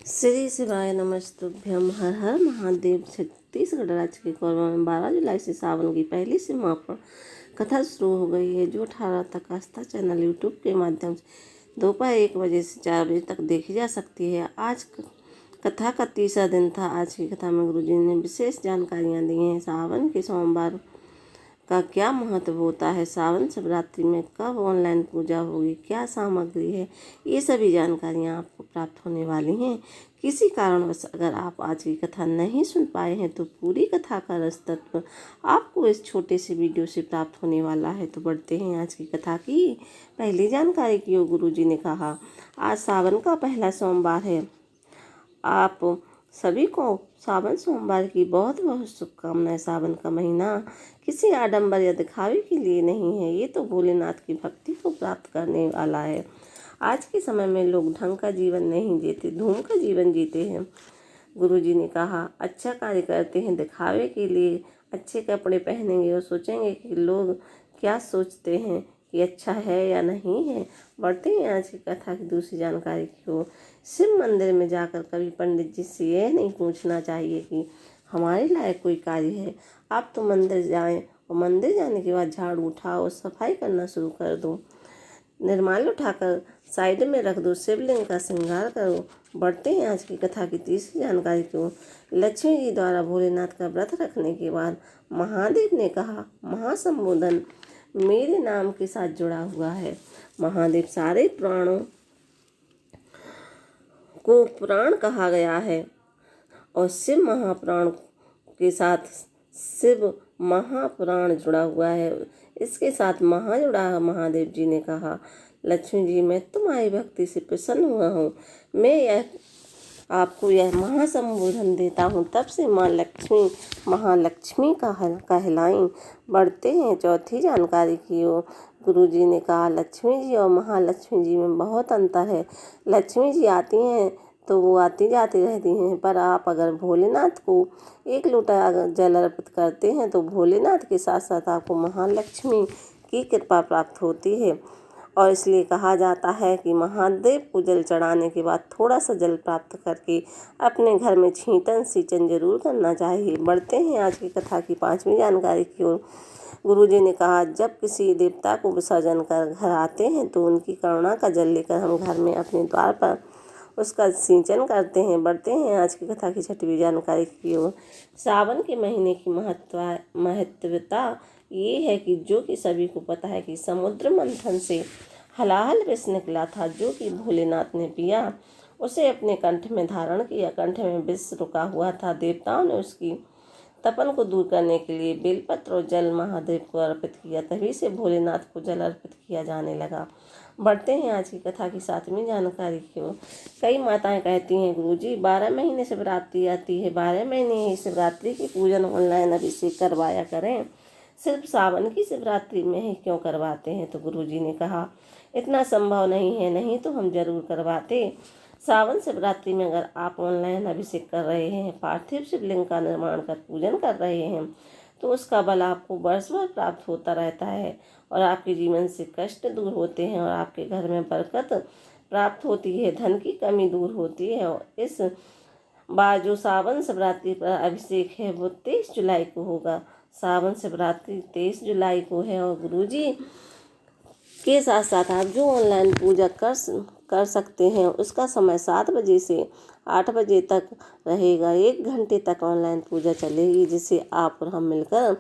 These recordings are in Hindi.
श्री शिवाय नमस्तुभ्यम। हर हर महादेव। छत्तीसगढ़ राज्य के कोरबा में 12 जुलाई से सावन की पहली समापन कथा शुरू हो गई है, जो 18 तक आस्था चैनल यूट्यूब के माध्यम से दोपहर 1 बजे से 4 बजे तक देखी जा सकती है। आज कथा का तीसरा दिन था। आज की कथा में गुरुजी ने विशेष जानकारियाँ दी हैं। सावन के सोमवार का क्या महत्व होता है, सावन शिवरात्रि में कब ऑनलाइन पूजा होगी, क्या सामग्री है, ये सभी जानकारियाँ आपको प्राप्त होने वाली हैं। किसी कारणवश अगर आप आज की कथा नहीं सुन पाए हैं तो पूरी कथा का रसतत्व आपको इस छोटे से वीडियो से प्राप्त होने वाला है। तो बढ़ते हैं आज की कथा की पहली जानकारी की ओर। गुरुजी ने कहा, आज सावन का पहला सोमवार है। आप सभी को सावन सोमवार की बहुत बहुत शुभकामनाएं। सावन का महीना किसी आडंबर या दिखावे के लिए नहीं है, ये तो भोलेनाथ की भक्ति को प्राप्त करने वाला है। आज के समय में लोग ढंग का जीवन नहीं जीते, धूम का जीवन जीते हैं। गुरुजी ने कहा, अच्छा कार्य करते हैं दिखावे के लिए, अच्छे कपड़े पहनेंगे और सोचेंगे कि लोग क्या सोचते हैं कि अच्छा है या नहीं है। बढ़ते हैं आज की कथा की दूसरी जानकारी की ओर। शिव मंदिर में जाकर कभी पंडित जी से यह नहीं पूछना चाहिए कि हमारे लायक कोई कार्य है। आप तो मंदिर जाएं और मंदिर जाने के बाद झाड़ू उठाओ और सफाई करना शुरू कर दो। निर्माल्य उठाकर साइड में रख दो, शिवलिंग का श्रृंगार करो। बढ़ते हैं आज की कथा की तीसरी जानकारी को। लक्ष्मी जी द्वारा भोलेनाथ का व्रत रखने के बाद महादेव ने कहा, महासंबोधन मेरे नाम के साथ जुड़ा हुआ है। महादेव सारे प्राणों को प्राण कहा गया है और शिव महाप्राण के साथ शिव महाप्राण जुड़ा हुआ है। इसके साथ महा जुड़ा है। महादेव जी ने कहा, लक्ष्मी जी मैं तुम्हारी भक्ति से प्रसन्न हुआ हूँ। मैं आपको यह महासंबोधन देता हूँ, तब से माँ लक्ष्मी महालक्ष्मी कहलाई। बढ़ते हैं चौथी जानकारी की ओर। गुरुजी ने कहा, लक्ष्मी जी और महालक्ष्मी जी में बहुत अंतर है। लक्ष्मी जी आती हैं तो वो आती जाती रहती हैं, पर आप अगर भोलेनाथ को 1 लोटा जल अर्पित करते हैं तो भोलेनाथ के साथ साथ आपको महालक्ष्मी की कृपा प्राप्त होती है। और इसलिए कहा जाता है कि महादेव को जल चढ़ाने के बाद थोड़ा सा जल प्राप्त करके अपने घर में छींटन सींचन जरूर करना चाहिए। बढ़ते हैं आज की कथा की 5वीं जानकारी की ओर। गुरुजी ने कहा, जब किसी देवता को विसर्जन कर घर आते हैं तो उनकी करुणा का जल लेकर हम घर में अपने द्वार पर उसका सिंचन करते हैं। बढ़ते हैं आज की कथा की 6वीं जानकारी की ओर। सावन के महीने की महत्वता ये है कि जो कि सभी को पता है कि समुद्र मंथन से हलाहल विष निकला था, जो कि भोलेनाथ ने पिया, उसे अपने कंठ में धारण किया। कंठ में विष रुका हुआ था। देवताओं ने उसकी तपन को दूर करने के लिए बेलपत्र और जल महादेव को अर्पित किया, तभी से भोलेनाथ को जल अर्पित किया जाने लगा। बढ़ते हैं आज की कथा की 7वीं जानकारी की ओर। कई माताएं कहती हैं, गुरुजी 12 महीने शिवरात्रि आती है, 12 महीने ही शिवरात्रि की पूजन ऑनलाइन अभिषेक करवाया करें, सिर्फ सावन की शिवरात्रि में ही क्यों करवाते हैं। तो गुरुजी ने कहा, इतना संभव नहीं है, नहीं तो हम जरूर करवाते। सावन शिवरात्रि में अगर आप ऑनलाइन अभिषेक कर रहे हैं, पार्थिव शिवलिंग का निर्माण कर पूजन कर रहे हैं, तो उसका बल आपको वर्ष भर प्राप्त होता रहता है और आपके जीवन से कष्ट दूर होते हैं और आपके घर में बरकत प्राप्त होती है, धन की कमी दूर होती है। और इस बार जो सावन शिवरात्रि पर अभिषेक है वो 23 जुलाई को होगा। सावन शिवरात्रि 23 जुलाई को है और गुरुजी के साथ साथ आप जो ऑनलाइन पूजा कर सकते हैं, उसका समय 7 बजे से 8 बजे तक रहेगा। 1 घंटे तक ऑनलाइन पूजा चलेगी, जिसे आप और हम मिलकर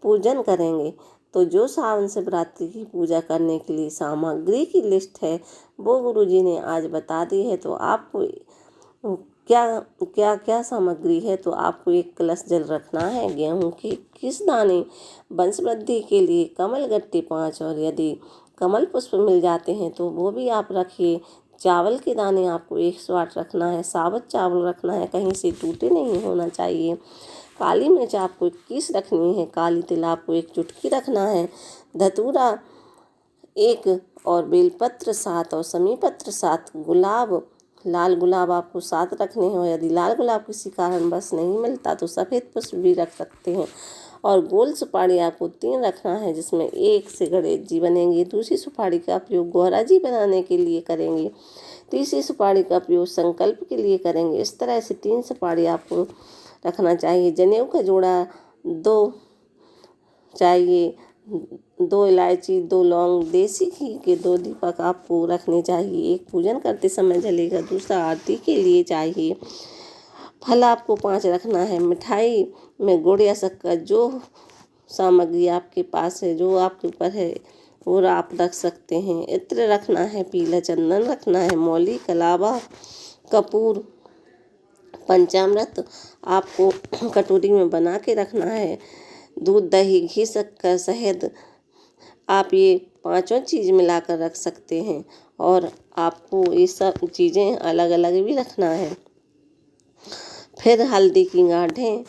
पूजन करेंगे। तो जो सावन शिवरात्रि की पूजा करने के लिए सामग्री की लिस्ट है वो गुरुजी ने आज बता दी है। तो आपको क्या सामग्री है, तो आपको 1 कलश जल रखना है, गेहूं के 21 दाने, वंश वृद्धि के लिए कमल गट्टे 5, और यदि कमल पुष्प मिल जाते हैं तो वो भी आप रखिए। चावल के दाने आपको 108 रखना है, साबुत चावल रखना है, कहीं से टूटे नहीं होना चाहिए। काली मिर्च आपको 21 रखनी है, काली तिल आपको 1 चुटकी रखना है, धतूरा 1 और बेलपत्र 7 और समी पत्र 7, गुलाब लाल गुलाब आपको 7 रखने हैं। और यदि लाल गुलाब किसी कारणवश नहीं मिलता तो सफ़ेद पुष्प भी रख सकते हैं। और गोल सुपारी आपको 3 रखना है, जिसमें 1 से गणेश जी बनेंगे, दूसरी सुपारी का प्रयोग गौरा जी बनाने के लिए करेंगे, तीसरी सुपारी का प्रयोग संकल्प के लिए करेंगे। इस तरह से 3 सुपारी आपको रखना चाहिए। जनेऊ का जोड़ा 2 चाहिए, 2 इलायची, 2 लौंग, देसी घी के 2 दीपक आपको रखने चाहिए। एक पूजन करते समय जलेगा, दूसरा आरती के लिए चाहिए। फल आपको 5 रखना है। मिठाई में गुड़ या शक्कर, जो सामग्री आपके पास है, जो आपके ऊपर है, वो आप रख सकते हैं। इत्र रखना है, पीला चंदन रखना है, मौली, कलावा, कपूर, पंचामृत आपको कटोरी में बना के रखना है। दूध, दही, घी, शक्कर, शहद, आप ये 5 चीज़ मिलाकर रख सकते हैं। और आपको ये सब चीज़ें अलग अलग भी रखना है। फिर हल्दी की गांठें,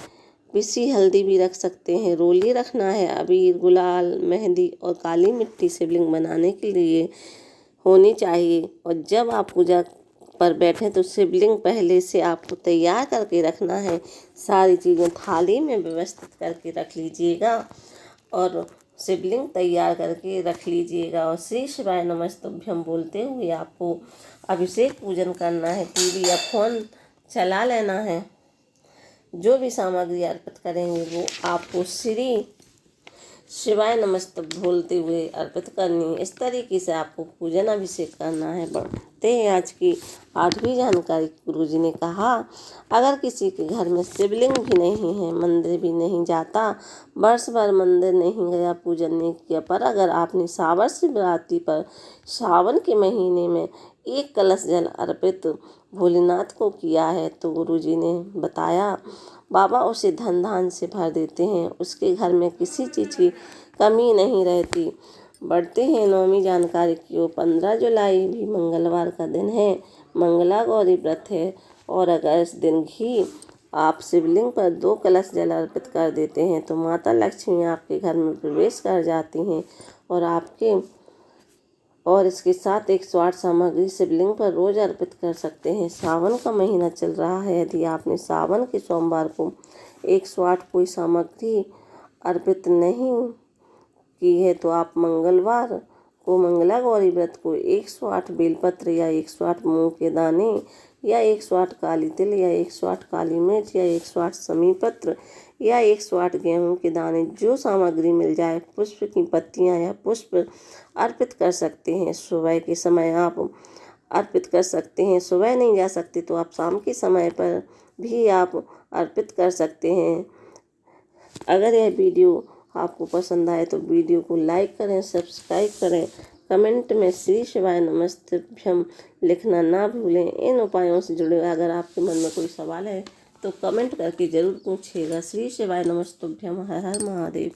पिसी हल्दी भी रख सकते हैं। रोली रखना है। अबीर, गुलाल, मेहंदी और काली मिट्टी शिवलिंग बनाने के लिए होनी चाहिए। और जब आप पूजा पर बैठें तो शिवलिंग पहले से आपको तैयार करके रखना है। सारी चीज़ें थाली में व्यवस्थित करके रख लीजिएगा और शिवलिंग तैयार करके रख लीजिएगा। और श्री शिवाय नमस्तुभ्यम बोलते हुए आपको अभिषेक पूजन करना है। टीवी या फोन चला लेना है। जो भी सामग्री अर्पित करेंगे वो आपको श्री शिवाय नमस्त बोलते हुए अर्पित करनी है। इस तरीके से आपको पूजन अभिषेक करना है। बढ़ते हैं आज की 8वीं जानकारी। गुरुजी ने कहा, अगर किसी के घर में शिवलिंग भी नहीं है, मंदिर भी नहीं जाता, वर्ष भर मंदिर नहीं गया, पूजन नहीं किया, पर अगर आपने श्रावण शिवरात्रि पर सावन के महीने में 1 कलश जल अर्पित भोलेनाथ को किया है तो गुरुजी ने बताया बाबा उसे धन धान से भर देते हैं। उसके घर में किसी चीज़ की कमी नहीं रहती। बढ़ते हैं 9वीं जानकारी की ओर। 15 जुलाई भी मंगलवार का दिन है। मंगला गौरी व्रत है। और अगर इस दिन घी आप शिवलिंग पर 2 कलश जल अर्पित कर देते हैं तो माता लक्ष्मी आपके घर में प्रवेश कर जाती हैं और इसके साथ 108 सामग्री शिवलिंग पर रोज अर्पित कर सकते हैं। सावन का महीना चल रहा है। यदि आपने सावन के सोमवार को 108 कोई सामग्री अर्पित नहीं की है तो आप मंगलवार को मंगला गौरी व्रत को 108 बेलपत्र या 108 मूंग के दाने या 108 काली तिल या 108 काली मिर्च या 108 समी पत्र या 108 गेहूं के दाने, जो सामग्री मिल जाए, पुष्प की पत्तियां या पुष्प अर्पित कर सकते हैं। सुबह के समय आप अर्पित कर सकते हैं। सुबह नहीं जा सकते तो आप शाम के समय पर भी आप अर्पित कर सकते हैं। अगर यह वीडियो आपको पसंद आए तो वीडियो को लाइक करें, सब्सक्राइब करें, कमेंट में श्री शिवाय नमस्तुभ्यम लिखना ना भूलें। इन उपायों से जुड़े अगर आपके मन में कोई सवाल है तो कमेंट करके ज़रूर पूछिएगा। श्री शिवाय नमस्तुभ्यम। हर हर महादेव।